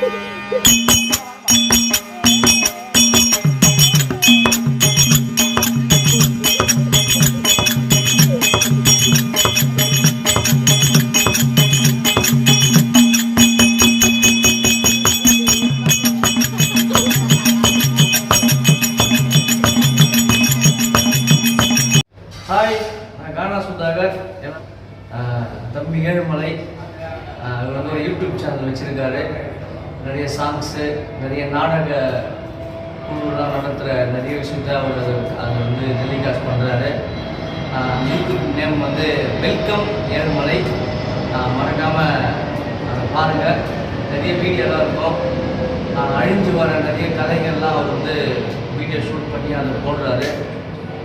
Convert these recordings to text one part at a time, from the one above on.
Hi, நான் கானா சுதாகர். தம்பி ஏழுமலை அவர் வந்து ஒரு யூடியூப் சேனல் வச்சுருக்காரு. நிறைய சாங்ஸு, நிறைய நாடக குழுலாம் நடத்துகிற நிறைய விஷயத்தை அவர் அதை வந்து டெலிகாஸ்ட் பண்ணுறாரு. யூடியூப் நேம் வந்து வெல்கம் ஏழுமலை. மறக்காமல் அதை பாருங்கள். நிறைய வீடியோலாம் இருக்கும். அழிஞ்சு வர நிறைய கலைகள்லாம் அவர் வந்து வீடியோ ஷூட் பண்ணி அதை போடுறாரு.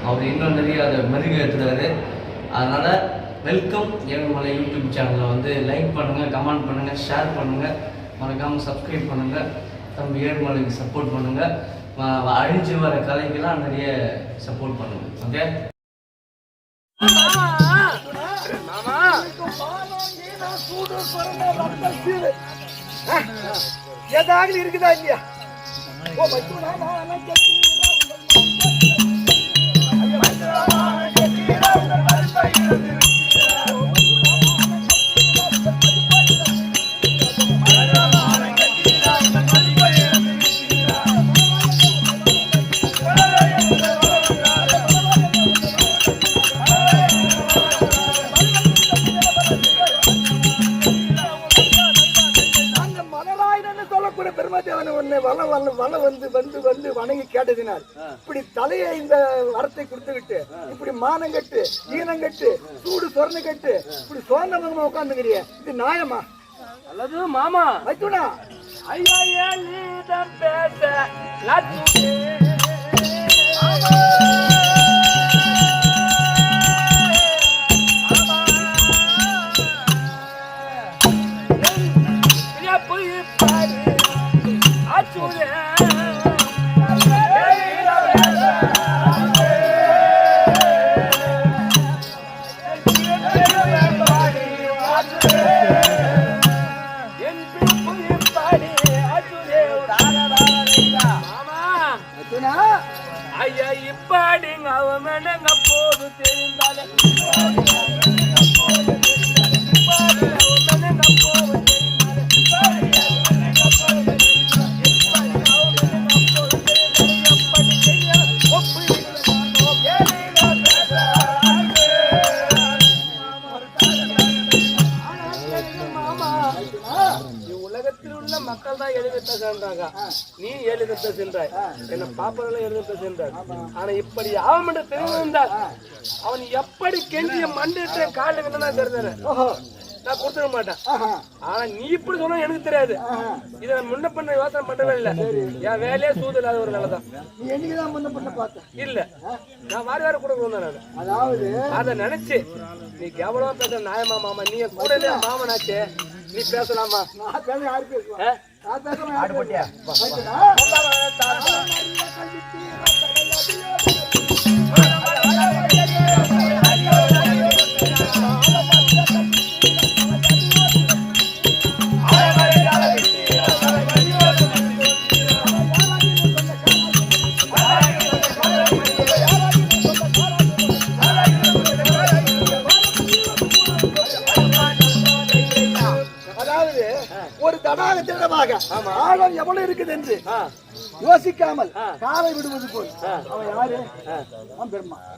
அவர் இன்னும் நிறைய அதை மெருகேற்றுறாரு. அதனால் வெல்கம் ஏழுமலை யூடியூப் சேனலில் வந்து லைக் பண்ணுங்கள், கமெண்ட் பண்ணுங்கள், ஷேர் பண்ணுங்கள், மறக்காமல் சப்ஸ்கிரைப் பண்ணுங்கள். தம்பி ஏழுமலைக்கு சப்போர்ட் பண்ணுங்கள். அழிஞ்சு வர கலைக்கெல்லாம் நிறைய சப்போர்ட் பண்ணுங்கள். ஓகே, ஏதாவது இருக்குதா இல்லையா? வந்து வணங்கி கேட்டதினால் இப்படி தலையை இந்த வரத்தை கொடுத்துக்கிட்டு இப்படி மானம் கட்டு, ஈனம் கட்டு, சூடு சொரணை கட்டு, இப்படி சோர்ந்த முகமா உட்காந்துக்கிறிய, இது நியாயமா? அல்லது மாமா வைத்துனா ஐயா நீதம் பேச ஐயா இப்பாடிங்க அவமனங்க போது தெரிந்தாலே மக்கள் தான் எழுதிட்ட சென்றாங்க, நீ எழுதிட்ட சென்றாய், என்ன பாப்பரெல்லாம் எழுதிட்ட சென்றார். ஆனா இப்படி அவன் என்று தெரிந்திருந்தால் அவன் எப்படி கெஞ்சிய மண்டிட்டு காலுக்கு என்ன தெரிஞ்சாரு, நான் கொடுத்துட மாட்டேன். ஆனா நீ இப்படி சொன்னா எனக்கு தெரியாது. இத முன்ன பண்ண யோசனை பண்ணவே இல்லை. என் வேலையே சூது இல்லாத ஒரு வேலை தான். இல்ல நான் வாரி வாரி கொடுக்கணும் நான். அதாவது அதை நினைச்சு நீ எவ்வளவோ பேச நியாயமா மாமா, நீ கூட மாமனாச்சே, நீ பேசலாமா? நான் பேச யாரு பேசுவேன்? நான் பேச ஆடு போட்டியா? ஒரு தடாக திடமாக ஆழம் எவ்வளவு இருக்குது என்று யோசிக்காமல் காலை விடுவது போல் அவன் யாரு?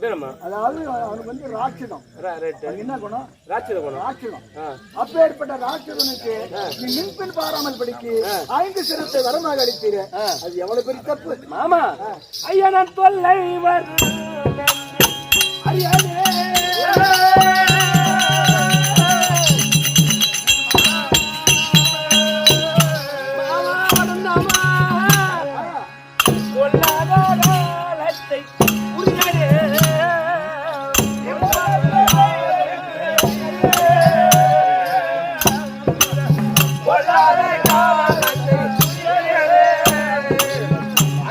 பிரம்மா. அதாவது அவனுக்கு வந்து ராட்சதம். என்ன குணம்? ராட்சத குணம். ராட்சதம். அப்பேற்பட்ட ராட்சதனுக்கு நீ மின்பெண் பாராமல் படிக்கு 5 சிரத்தை வரமாக அளித்தீர, அது எவ்வளவு பெரிய தப்பு மாமா. ஐயா நான் தொல்லை அறியாதே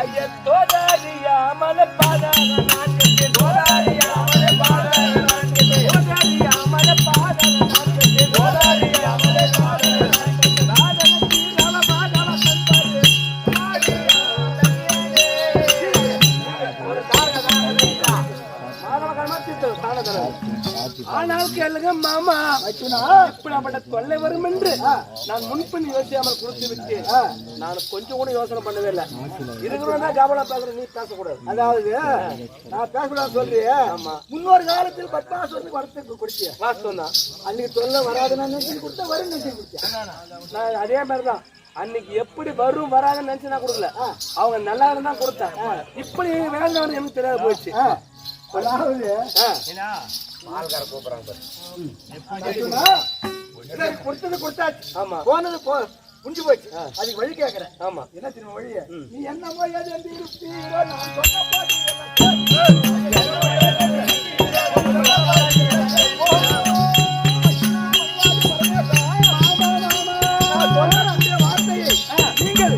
ஐயா தோதாரியா மலை பாதாள நாட்டுக்கு என்ன மாமா மைத்துனா இப்படிப்பட்ட தொல்லை வரும் என்று நான் முன்பின் யோசிக்காமல் கொடுத்து விட்டேன். நான் கொஞ்சம் கூட யோசனை பண்ணவே இல்லை. இருக்கிறதா ஜாபலா பேசுற, நீ பேசக்கூடாது. அதாவது நான் பேசலாம் சொல்றேன். முன்னொரு காலத்தில் பத்மாசுரத்துக்கு வரத்துக்கு கொடுத்திய வாஸ்தவம் தான். அன்னைக்கு தொல்லை வராதுன்னு நினைச்சு கொடுத்தா வரும் நினைச்சு கொடுத்தேன். நான் அதே மாதிரிதான் அன்னைக்கு எப்படி வரும் வராதுன்னு நினைச்சு நான் கொடுக்கல. அவங்க நல்லா இருந்தா கொடுத்தேன். இப்படி வேண்டாம் எனக்கு தெரியாது போயிடுச்சு. அதாவது கொடுத்தது கொடுத்தாச்சு. ஆமா, போனது முடிஞ்சு போச்சு. அதுக்கு வழி கேட்கறேன். ஆமா, என்ன திரும்ப வழிய நீ என்னமோ எது என்று இருப்பீரோ நான் சொன்ன பாட்டு வார்த்தையை நீங்கள்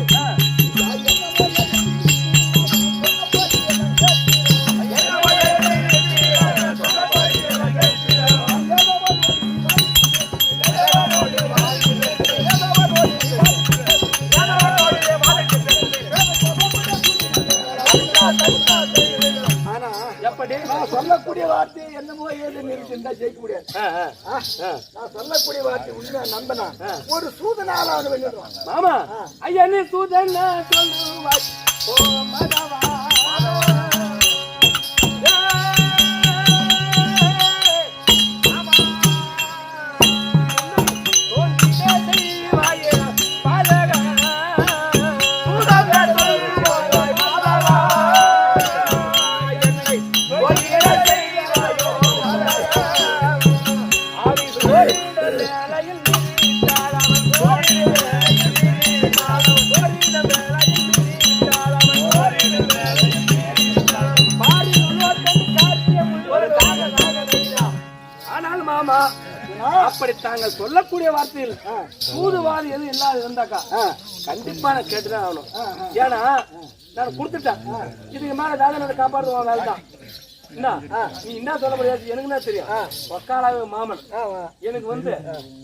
சொல்லக்கூடிய வார்த்தை என்னமோ ஏதுன்னு இருக்குன்னா ஜெயிக்க முடியாது. நான் சொல்லக்கூடிய வார்த்தை உண்மையா நம்பனா ஒரு சூதனாலாவது வெளியிடுவான். மாமா ஐயா நீ சூதனா சொல்லுவாய் ஓ மதவா அப்படி தாங்கள் சொல்லக்கூடிய வார்த்தையில் சூதுவாதி எதுவும் இல்லாத இருந்தாக்கா கண்டிப்பா நான் கேட்டுதான் ஆகணும். ஏன்னா நான் கொடுத்துட்டேன். இதுக்கு மேல தாதனோட காப்பாடுவான் வேலை தான். நீ என்ன சொல்ல முடியாது, எனக்கு தான் தெரியும். ஒக்காலாவே மாமன் எனக்கு வந்து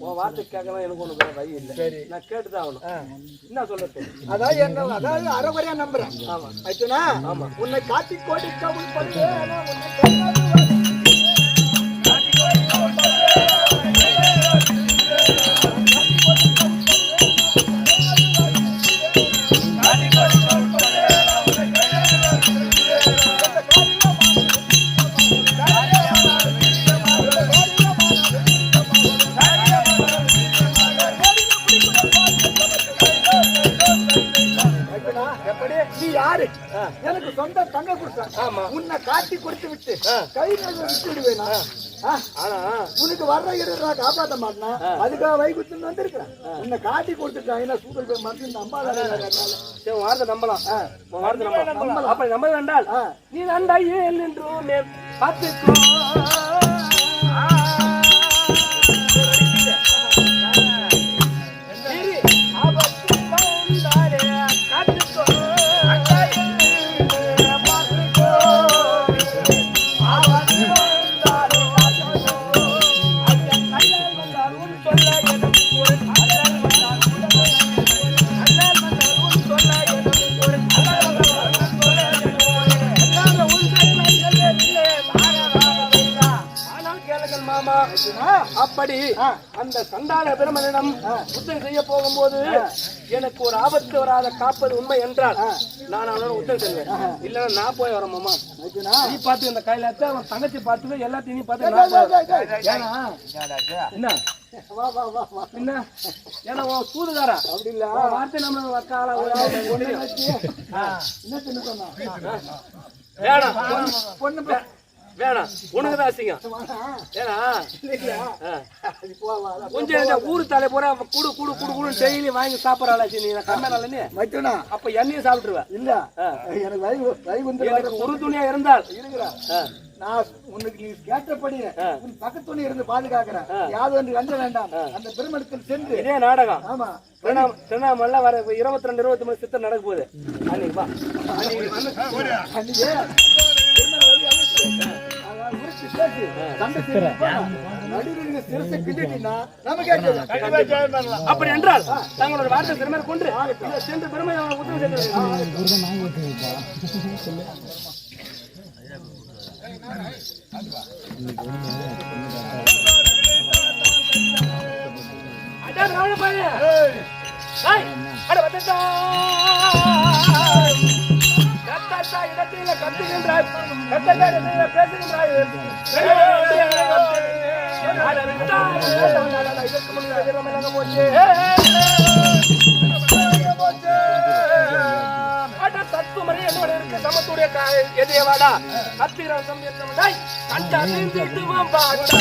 உன் வார்த்தை கேட்கலாம் எனக்கு ஒண்ணு வழி இல்லை. நான் கேட்டுதான் ஆகணும். என்ன சொல்றது? அதாவது என்ன, அதாவது அறகுறையா நம்புறேன். ஆமா ஆச்சுனா, ஆமா உன்னை காட்டி கோடி கவுல் பண்ணு எனக்கு சொந்த தங்க கொடுத்தாங்க. உன்னை காட்டி கொடுத்து விட்டு கை விட்டு விடுவேனா? ஆனா உனக்கு வர்ற இடத்துல காப்பாற்ற மாட்டேனா? அதுக்காக வைகுத்துன்னு வந்திருக்கிறேன். உன்னை காட்டி கொடுத்துட்டாங்க. சூப்பர் போய் மருந்து நம்பாத வார்த்தை நம்பலாம். அப்படி நம்ப வேண்டால் நீ நண்டா ஏன் என்றும் பார்த்துக்கோ. அப்படி அந்த சண்டாள பெருமனிடம் யுத்தம் செய்ய போகும்போது எனக்கு ஒரு ஆபத்து வராத காப்பது உண்மை என்றால் நான் அவனோட யுத்தம் செய்வேன். இல்லன்னா நான் போய் வரேன் மாமா. நீ பார்த்து இந்த கையில அவன் தங்கச்சி பார்த்து எல்லாத்தையும் நீ பார்த்து என்ன என்ன ஏன்னா சூதுகாரா அப்படி இல்ல வார்த்தை நம்ம வக்கால பொண்ணு வேணாம் உனக்குதான் அசிங்கம். ஏன்னா கொஞ்சம் ஊரு தலை பூரா குடு குடு குடு குடு டெய்லி வாங்கி சாப்பிடறாச்சு. நீ கம்மியா அப்ப எண்ணெயும் சாப்பிட்டுருவேன். இல்ல எனக்கு ஒரு துணியா இருந்தால் இருக்கிறா நான் உனக்கு நீ கேட்டபடி உன் பக்கத்துணை இருந்து பாதுகாக்கிறேன். யாவது என்று கண்ட வேண்டாம். அந்த பெருமளத்தில் சென்று இதே நாடகம். ஆமா திருவண்ணாமலை வர 22, 23 சித்தம் நடக்க போகுது. அன்னைக்கு அப்படி என்றால் தங்களோட வார்த்தை திறமை கொண்டு சென்று பெருமை உத்தரவு செய்து இடத்தில கத்துகின்றாய், பேசுகின்றாய். இதற்கு முன்னாடி போச்சு. தத்துவமணி என்னோட இருக்கு சமத்துடைய எதியவாடா கத்திரம் என்னவனாய் கண்டா தீர்த்துவோம் பாட்டா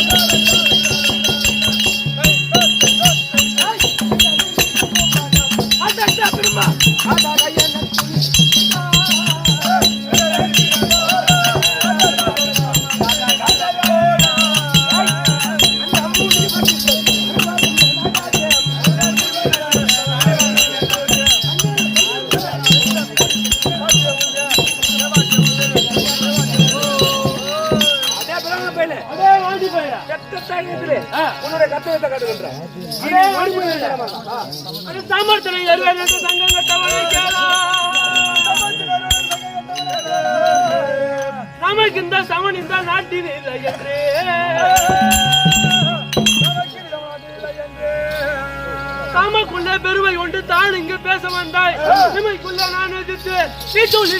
அடடா பெருமா அடடா என்ன உன்னுடைய கத்தகத்தை காட்டுகின்றான். நமக்கு இந்த சமன் இந்த நாட்டில் இல்லை என்று தமக்குள்ள பெருமை கொண்டு தான் இங்கு பேச வந்தாய். இமைக்குள்ள நான் எதிர்த்து நீ சொல்லி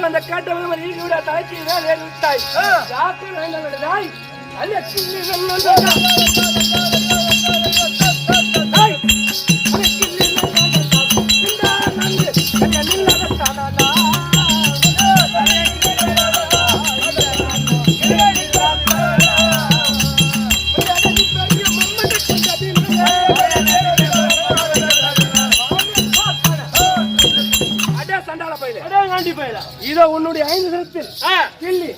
அந்த கேட்டவன் ஈடுவிட தாய்ச்சி வேலை விட்டாய் இதோ உன்னுடைய 5 தினத்தில் கிள்ளி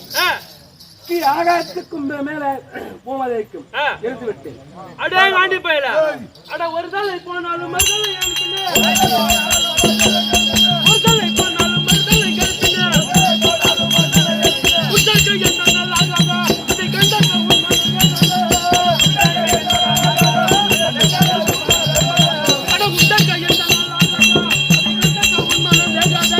ஆகாயத்துக்கும் மேல போவதைக்கும் எடுத்து விட்டேன். அடே ஆண்டி பயில அட ஒரு தலை போனாலும் மறுதலை ஒரு தலை போனாலும் மறுதலை கருப்பின உத்தக்கு என்ன நல்லாகாதா அதை கண்டக்க அட உத்தக்க என்ன நல்லாகாதா அதை கண்டக்க உண்மனம் தேகாதே.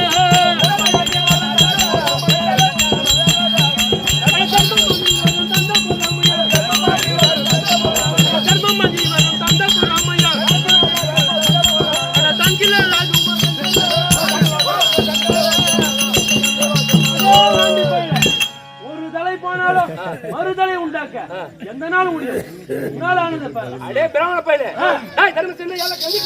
மறுதலை உண்டாக்க எந்த நாளும் முடியாது. உன்னால் ஆனது அடே பிராமண பையலே தர்ம சின்ன கல்வி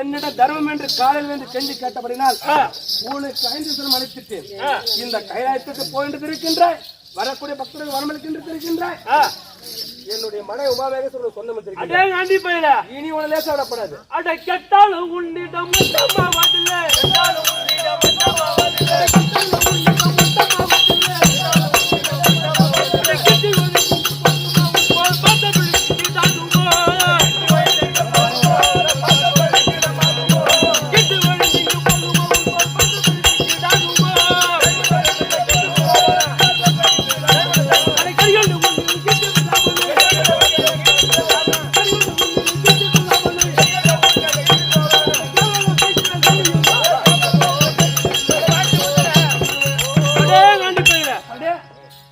என்னிட தர்மம் என்று காலையில் என்று செஞ்சு கேட்டபடினால் உனக்கு 5 தினம் அளித்துட்டேன். இந்த கைலாயத்துக்கு போயிட்டு இருக்கின்றாய், வரக்கூடிய பக்தர்கள் வரமளிக்கின்றது இருக்கின்றாய். என்னுடைய மனை உமாவேக சொன்ன இனி உன லேசா விடப்படாது. அட கெட்டாலும் உன்னிடம்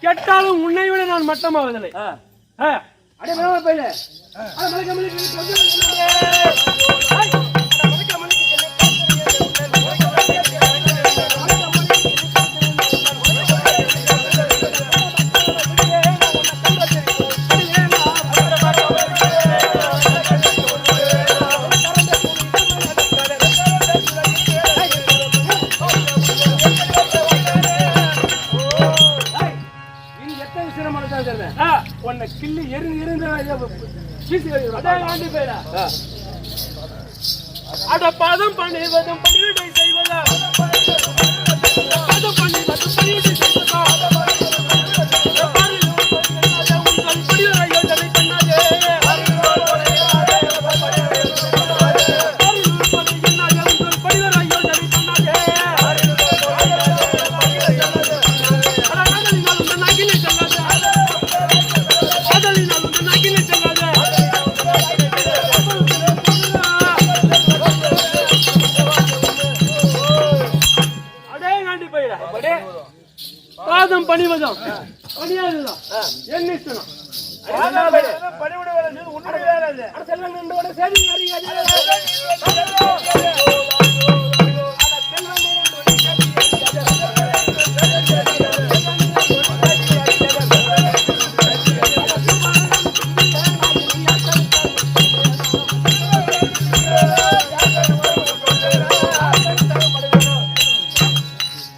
கெட்டாலும் உன்னை விட நான் மட்டமாவதில்லை. அடே பையலே உன்னை கிள்ளி எரிந்து வீசி ஆண்டு பேரா அட பாதம் பணிவதும் பணிவிடை செய்வதா பாதம் பணிவதும் பணிவிடை செய்வதா உங்கள் படிவரை யோசனை பண்ணாதே உங்கள் படிவரை யோசனை பண்ணாதே ஆதலினால் உங்கள் நகிலை செல்லாதே ஆதலினால் உங்கள் நகிலை செல்லாதே பாதம் பணிவதும் பணியாதுதான் என்ன இஷ்டம் பணிவிட உன்னுடைய சரி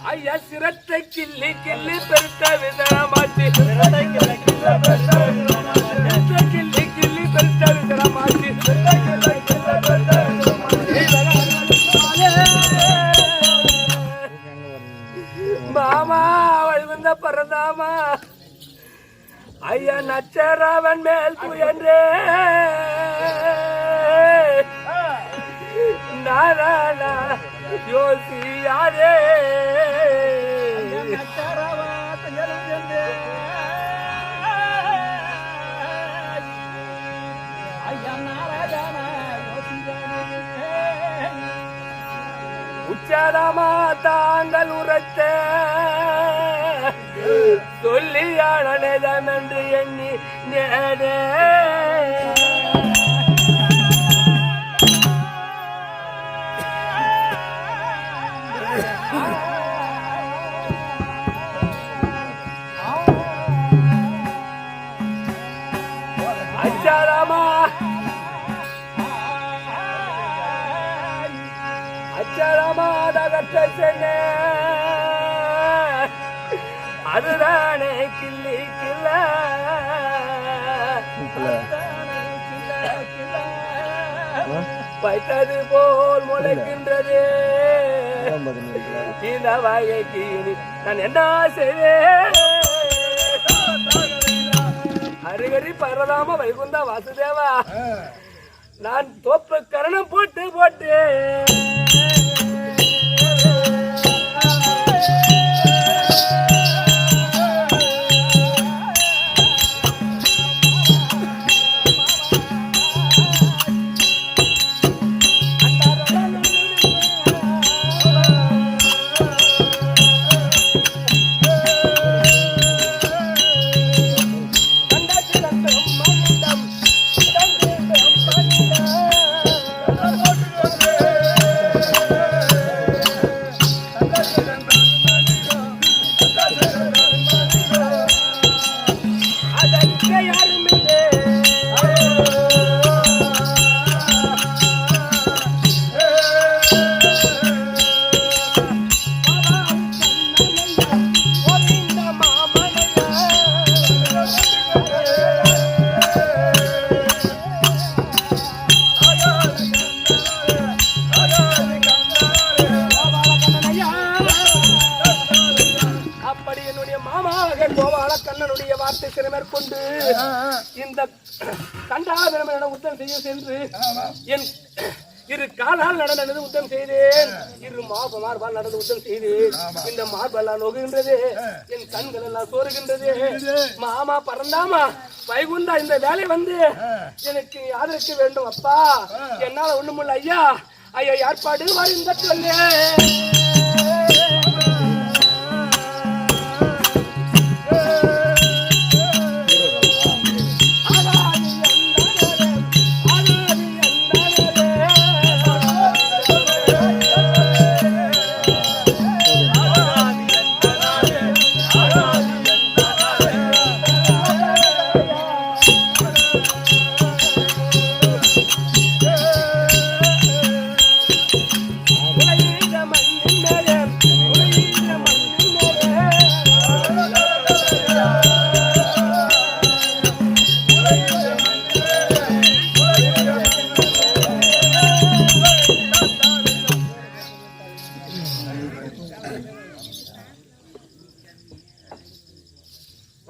ஐயா சிரத்தை கிள்ளி கிள்ளி பெருத்த விதமாச்சு சிரத்தை கிள்ளி கிள்ளி பெருத்த விதமாச்சு மாமா வழுந்த பரந்தாமா ஐயா நச்சராவன் மேல் துயன்றே நாராயணா யோசியாரே உச்சரமா தாங்கள் உரைத்த சொல்லியானதம் என்று எண்ணி நேரே அதுதானே கிள்ளி கிள்ள வைத்தது போல் முளைக்கின்றது இந்த வகைக்கு நான் என்ன செய்வேன் ஹரிஹரி பரதாம வைகுந்தா வாசுதேவா நான் தோப்பு கரணம் போட்டு போட்டு மேற்கொண்டு இந்த கண்டாதனம் உத்தம் செய்ய சென்று என் இரு காலால் நடந்தது உத்தம் செய்தேன் இரு மார்பால் நடந்து உத்தம் செய்தேன் இந்த மார்பெல்லாம் நோகுகின்றது என் கண்கள் எல்லாம் சோறுகின்றது மாமா பறந்தாமா வைகுந்தா இந்த வேலை வந்து எனக்கு ஆதரிக்க வேண்டும் அப்பா என்னால ஒண்ணுமில்ல ஐயா ஐயா ஏற்பாடு வருந்த சொல்லு மண்ணில்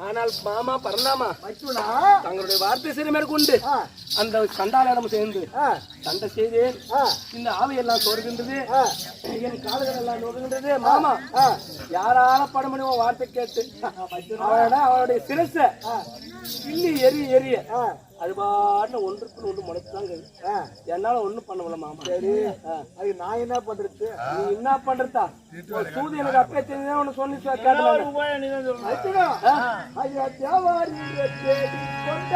ஆனால் மாமா பரந்தாமா மைத்துனா தங்களுடைய வார்த்தை சிறு மேற்கொண்டு அந்த சண்டாளிடம் சேர்ந்து சண்டை செய்தேன். இந்த ஆவியெல்லாம் சோறுகின்றது, என் கால்கள் எல்லாம் நோக்குகின்றது. மாமா யாரால படம் பண்ணி வார்த்தை கேட்டு அவனுடைய சிரச கிள்ளி எரிய அது பாட்டு ஒன்றுக்கு ஒன்று முளைச்சுதாங்க. என்னால ஒண்ணும் பண்ண முடியல மாமா. சரி, அது நான் என்ன பண்றது? நீ என்ன பண்றதா? சூது எனக்கு அப்பே தெரிஞ்சா ஒண்ணு சொல்லி கேட்டு மைத்துனா ஐயா தேவாரி தேடி கொண்ட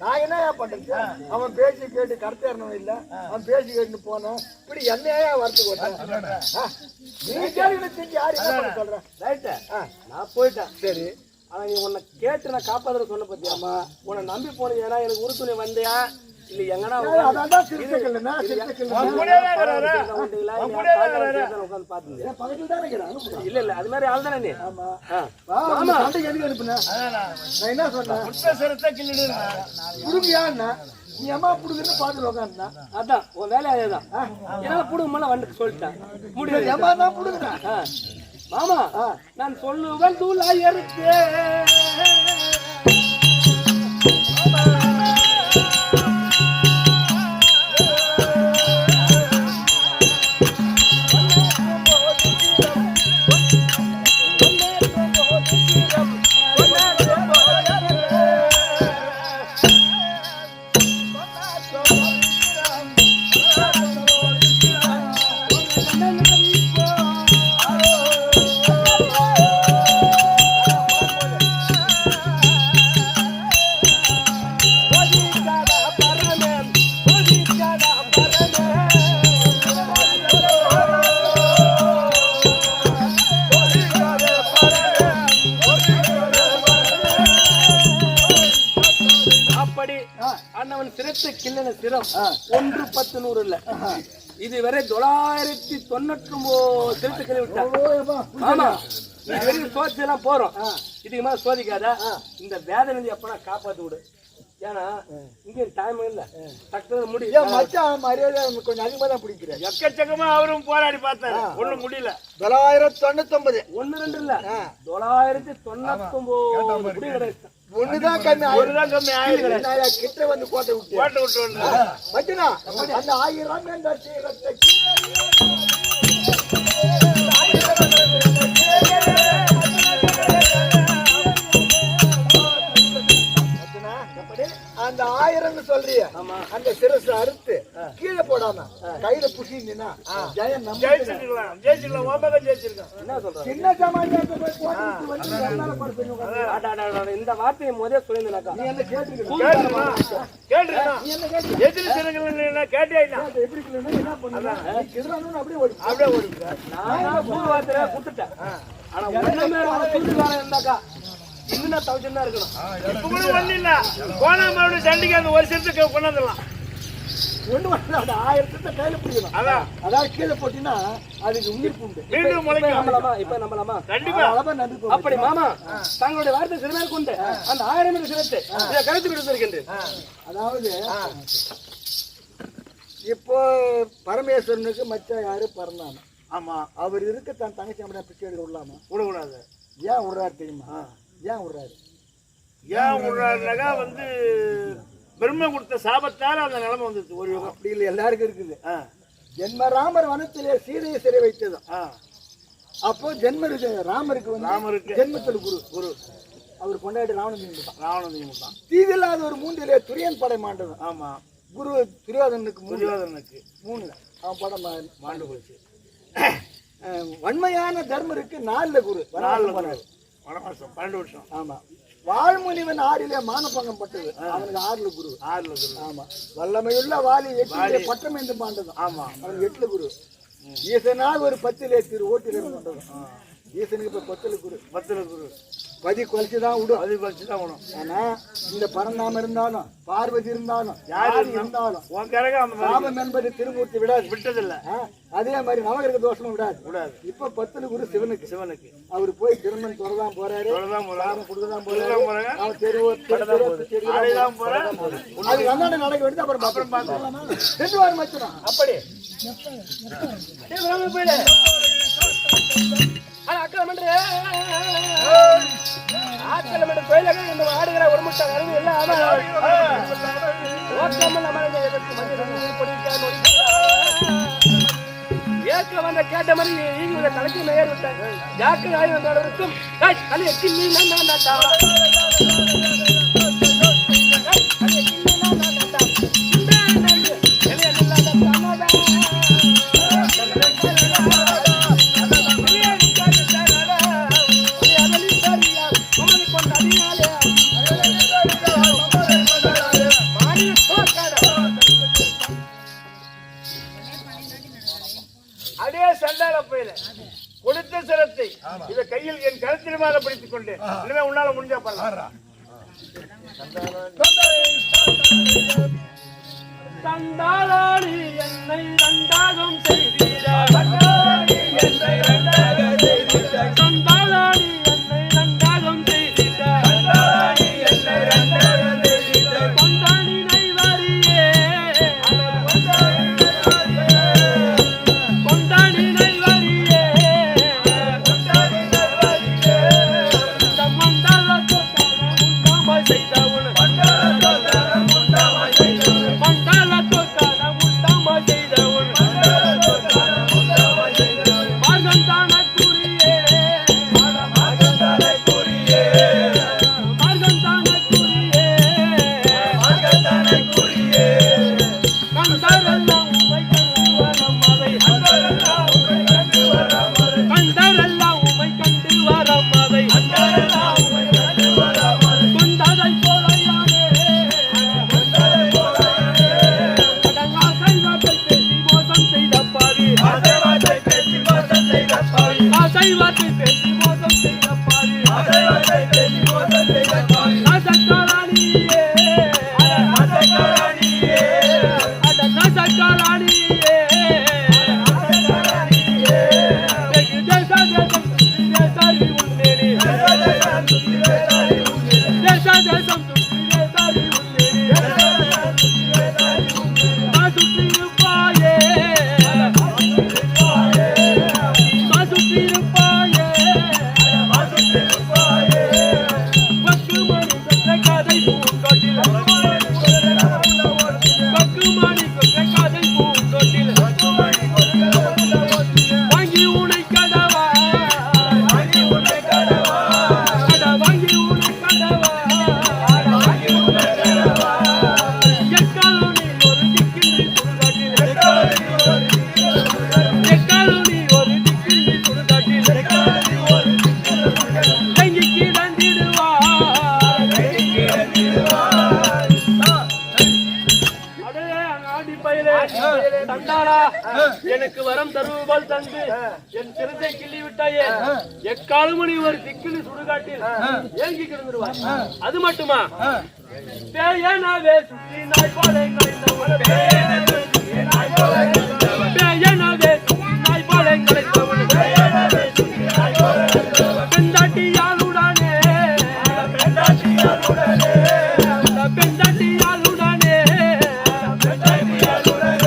நான் என்ன பண்றது? அவன் பேசி கேட்டு கடத்தேறணும் இல்ல, அவன் பேசி கேட்டு போனோம். இப்படி என்னையா வரத்து போட்டேன்? நீ கேள்வி செஞ்சு யாரு என்ன பண்ண சொல்ற? ரைட்டு, நான் போயிட்டேன். சரி, ஆனா நீ உன்னை கேட்டு நான் காப்பாத்துற சொன்ன பத்தியாமா, உன்னை நம்பி போனது ஏன்னா எனக்கு உறுத்துணை வந்தியா இல்ல எங்கன்னா அதான் சிரிச்சுக்கலன்னா இல்ல இல்ல அது மாதிரி ஆள் தானே நீ. சண்டைக்கு எதுக்கு அனுப்புனேன்? நான் என்ன சொன்னேன்? புடுங்கியான்னா நீ அம்மா புடுங்கன்னு பாத்துட்டு உட்காந்துனா அதான் உன் வேலை அதேதான். என்னால புடுங்கம்மா வந்து சொல்லிட்டேன் முடியாது. அம்மா தான் புடுங்குறேன். மாமா நான் சொல்லுவேன் தூளாயிருக்கு. அண்ணவன் சிரத்தை கிள்ளன சிரம் 1 10 100 இல்ல, இதுவரை 999 சிரத்தை கிள்ளி விட்டான். ஆமா, இதுவரைக்கும் சோதிச்சு எல்லாம் போறோம். இதுக்கு மேல சோதிக்காத. இந்த வேதனை எப்பனா காப்பாத்து விடு. ஏன்னா இங்க டைம் இல்ல, டக்குனு முடியும். மச்சான் மரியாதை கொஞ்சம் அதிகமா தான் பிடிக்கிறேன். எக்கச்சக்கமா அவரும் போராடி பார்த்தாரு, ஒண்ணும் முடியல. 999 1 2 இல்ல 999 முடி கிடையாது. ஒண்ணுதான் கம்மி, ஒண்ணுதான் கம்மி ஆயிரம் கிட்ட வந்து கோட்டை விட்டு மச்சனா அந்த 1000 அந்த 1000 சொல்றிய அந்த சிரசு அறுத்து கீழே போடாம கையில புசிந்தீங்கன்னா ஜெயம் நம்ம ஜெயிச்சிருக்கலாம். ஜெயிச்சிருக்கலாம், ஓமகம் ஜெயிச்சிருக்கான். என்ன சொல்ற? சின்ன சாமானியத்தை போய் இந்த வார்த்தையை முதல்ல சொல்லியிருந்தாக்கா நீ என்ன கேட்டுக்கிட்டு எதிரி சிறங்கள் கேட்டியா? எப்படி என்ன பண்ணுங்க அப்படியே ஓடி அப்படியே ஓடுங்க. நான் புது வார்த்தையை கொடுத்துட்டேன். ஆனா ஒண்ணுமே தூத்துக்காரன் இருந்தாக்கா இன்னும் நான் தவிச்சுதான் இருக்கணும். இப்ப கூட ஒண்ணு இல்ல, கோணாமோட சண்டிகை அந்த ஒரு செட்டுக்கு கொண்டாந்துடலாம். ஒண்ணு அந்த 1000 கையில பிடிக்கணும். அதான் அதாவது கீழே போட்டீங்கன்னா அதுக்கு உயிர் உண்டு. மீண்டும் முளைக்கும். நம்பலாமா? இப்ப நம்பலாமா? கண்டிப்பா. அப்படி மாமா தங்களுடைய வார்த்தை சிறுமேல் கொண்டு அந்த 1000 சிரத்தை இதை கருத்து விடுத்திருக்கின்றேன். அதாவது இப்போ பரமேஸ்வரனுக்கு மச்ச யாரு பறந்தாம, ஆமா, அவர் இருக்க தன் தங்கச்சி அப்படியே பிச்சை எடுக்க விடலாமா? விடக்கூடாது. ஏன் விடுறாரு தெரியுமா? ஏன் விடுறாரு? ஏன் விடுறாருனாக்கா வந்து பெருமை கொடுத்த சாபத்தால அந்த நிலைமை வந்துச்சு. ஒரு யுகம் அப்படி இல்லை, எல்லாருக்கும் இருக்குது. ஜென்ம ராமர் வனத்திலே சீதையை சிறை வைத்தது. அப்போ ராமருக்கு வந்து ராமருக்கு ஜென்மத்தில் குரு அவர் கொண்டாடி ராவணன் ராவணன் தீவில்லாத ஒரு 3 துரியன் படை மாண்டது. ஆமா, குரு துரியோதனுக்கு 3 அவன் படம் மாண்டு போச்சு. வன்மையான தர்மருக்கு 4 குரு வனவாசம் 12 வருஷம். ஆமா, வாழ்முனிவன் 6 மானபங்கம் பட்டது, அவனுக்கு 6 குரு. ஆமா, வல்லமையுள்ள வாலி 8 பட்டம் என்று மாண்டது. ஆமா, அவனுக்கு 8 குரு. ஈசனால் ஒரு 10 திரு ஓட்டில் கொண்டது. ஈசனுக்கு இப்ப 10 குரு. பதி குறைச்சுதான் விடும். அது வச்சுதான் வேணும். ஆனா இந்த பரந்தாம இருந்தாலும் பார்வதி இருந்தாலும் யாரு இருந்தாலும் உன் கிரகம் அந்த மாதிரி சாபம் என்பது திருமூர்த்தி விடாது, விட்டதில்ல. அதே மாதிரி நவகிரக தோஷமும் விடாது. கூடாது. இப்ப 10 குரு சிவனுக்கு சிவனுக்கு அவரு போய் திருமணம் தொடர்தான் போறாரு, சொல்லதான் போறாங்க. சாபம் கொடுத்துதான் சொல்லதான் போறாரு. போறாங்க. அவன் தெருவு ஆடைதான் போறேன். அது வந்தாண்ட நடக்க வேண்டியது. அப்புறம் பார்க்கலாமா? 2 வாரம் மச்சனா அப்படி போயிடு. ஆக்கிரமன்ற கோயிலாக இந்த ஆடுகிற ஒரு முட்டை அறிவு இல்லை. ஏற்க வந்த கேட்ட மாதிரி நீங்க தலைக்கு மேயர் விட்டாங்க. ஜாக்கிர ஆய் வந்தவருக்கும் அதே சண்டால போயில கொடுத்த சிரத்தை இத கையில் என் கருத்திலுமாக பிடித்துக் கொண்டு இனிமே உன்னால முடிஞ்சா பண்ணலாம். தந்தாளாடி என்னை ரெண்டாகம் செய்தீராய், தந்தாளாடி என்னை ரெண்டாகம் செய்தீராய், தந்தாளாடி என்னை ரெண்டாகம் செய்தீராய், தந்தாளாடி என்னை ரெண்டாகம் செய்தீராய், கொண்டாடினை வரியே கொண்டாடினை வரியே கொண்டாடினை வரியே மண்டல தொட்டான முண்டாமை செய்தவன் மண்டல தொட்டான முண்டாமை செய்தவன் மண்டல தொட்டான முண்டாமை செய்தவன் மண்டல தொட்டான முண்டாமை செய்தவன் மார்கந்தான குறியே மார்கந்தான குறியே மார்கந்தான குறியே மார்கந்தான குறியே கண்டரெல்லாம் உமை கண்டு வரம் அதை கண்டரெல்லாம் உமை கண்டு வரம் அதை கண்டரெல்லாம் உமை கண்டு வரம் அதை கண்டரெல்லாம் உமை கண்டு வரம் அதை கொண்டதை போலையானே கொண்டதை போலையானே கடங்காசை வார்த்தை பேசி மோசம் செய்த பாவி ஆசை வார்த்தை பேசி மோசம் செய்த பாவி ஆசை வார்த்தை பேசி மோசம் செய்த பாவி ஆசை வார்த்தை பேசி மோசம் செய்த பாவி நாசக்காராணியே நாசக்காராணியே அட நாசக்காராணியே நாசக்காராணியே தேசா தேசம் தேசாரி உன்னேனி தேசா தேசம் தேசாரி உன்னேனி தேசா தேசம் தேசாரி உன்னேனி தேசா தேசம் தேசாரி உன்னேனி மாசுத்திருப்பாயே மாசுத்திருப்பாயே மாசுத்திருப்பாயே பக்குமணி சொன்ன கதை பூந்தோட்டில் பக்குமணி சொன்ன கதை பூந்தோட்டில் வாங்கி உனை கடவா வாங்கி உனை கடவா அட வாங்கி உனை கடவா அட வாங்கி உனை கடவா எக்காலோனி ஒரு திக்கின்றி சுடுகாட்டில் எக்காலோனி ஒரு திக்கின்றி சுடுகாட்டில் எக்காலோனி ஒரு திக்கின்றி சுடுகாட்டில் எக்காலோனி ஒரு திக்கின்றி சுடுகாட்டில் எங்கி கிடந்திடுவா எங்கி கிடந்திடுவா அடே ஆடி பயிலே தந்தாளா எனக்கு வரம் தருவதால் தந்து என் சிரத்தை கிள்ளி விட்டாயே எக்காலமணி ஒரு திக்கிலி சுடுகாட்டில் ஏங்கி கிடந்துருவார். அது மட்டுமா பேயனாவே சுற்றி நாய் போல கலைத்தவன் பேயனாவே சுற்றி நாய் போல கலைத்தவன் பேயனாவே சுற்றி நாய் போல கலைத்தவன் பேயனாவே சுற்றி நாய் போல கலைத்தவன் பெண்டாட்டியாளுடனே பெண்டாட்டியாளுடனே பெண்டாட்டியாளுடனே பெண்டாட்டியாளுடனே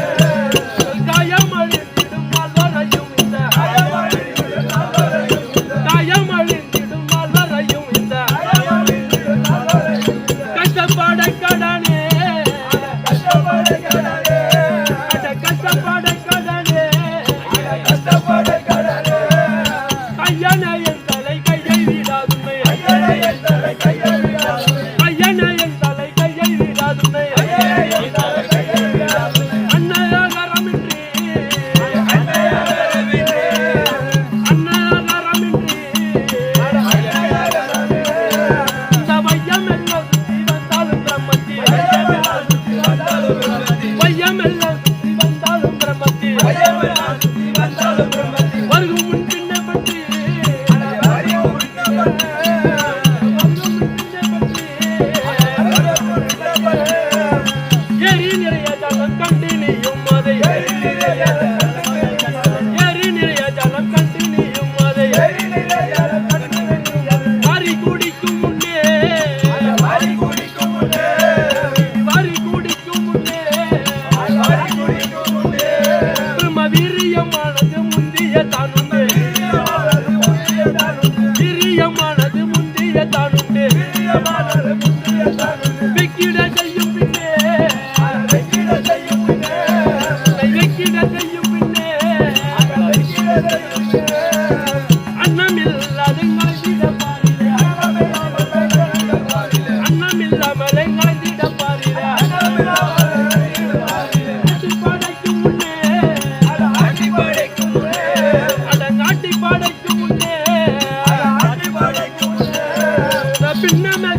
காயமழிந்திடும் மால்வரையும் இந்த காயமழிந்திடும் மால்வரையும் இந்த காயமழிந்திடும் மால்வரையும் இந்த காயமழிந்திடும் மால்வரையும் இந்த கஷ்டப்பட கடனே கஷ்டப்பட கடனே அட கஷ்டப்பட கடனே அட கஷ்டப்பட கடனே ஐயனே என் தலை கையை விடாதுமே ஐயனே என் தலை கையை விடாதுமே ஐயனே என் தலை கையை விடாதுமே ஐயனே என் தலை கையை விடாதுமே அன்னையகரமின்றி அன்னையகரமின்றி அன்னையகரமின்றி அட அன்னையகரமின்றி இந்த வையமெல்லாம் சுற்றி வந்தாலும் பிரம்மத்தி வையமெல்லாம் சுற்றி வந்தாலும் பிரம்மத்தி வையமெல்லாம் சுற்றி வந்தாலும் பிரம்மத்தி வையமெல்லாம் சுற்றி வந்தாலும் பிரம்மத்தி வருகும் முன் பின்ன பற்றி வருகும் முன்ன பற்றி வெக்கிட செய்யும் பின்னே வெக்கிட செய்யும் பின்னே அன்னமில்லாதெங்காய் திட பாரிலே அன்னமில்லாமல் எங்காய் திட பாரிலே படைக்கும் முன்னே அடங்காட்டி படைக்கும் முன்னே பின்னமே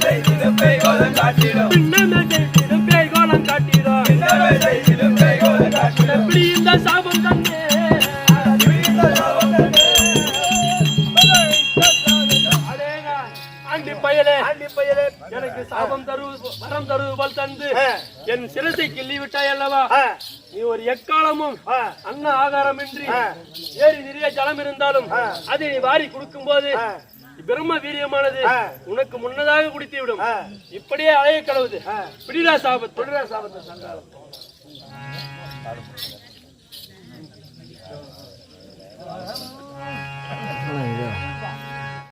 செய்திடும் பேய்கோலம் காட்டிடும் பின்னமே செய்திடும் பேய்கோலம் காட்டிடும் எப்படி இந்த சாபம் தந்தே ஆண்டி பயலே எனக்கு சாபம் வரம் தருவல் தந்து என் சிரசை கிள்ளி விட்டாய் அல்லவா நீ ஒரு எக்காலமும் அன்ன ஆகாரமின்றி ஏறி நிறைய ஜலம் இருந்தாலும் அதை நீ வாரி கொடுக்கும் போது பிரம்ம வீரியமானது உனக்கு முன்னதாக குடித்து விடும் இப்படியே அலைய கடவுது பிடிடா சாபத்தை சங்காலம்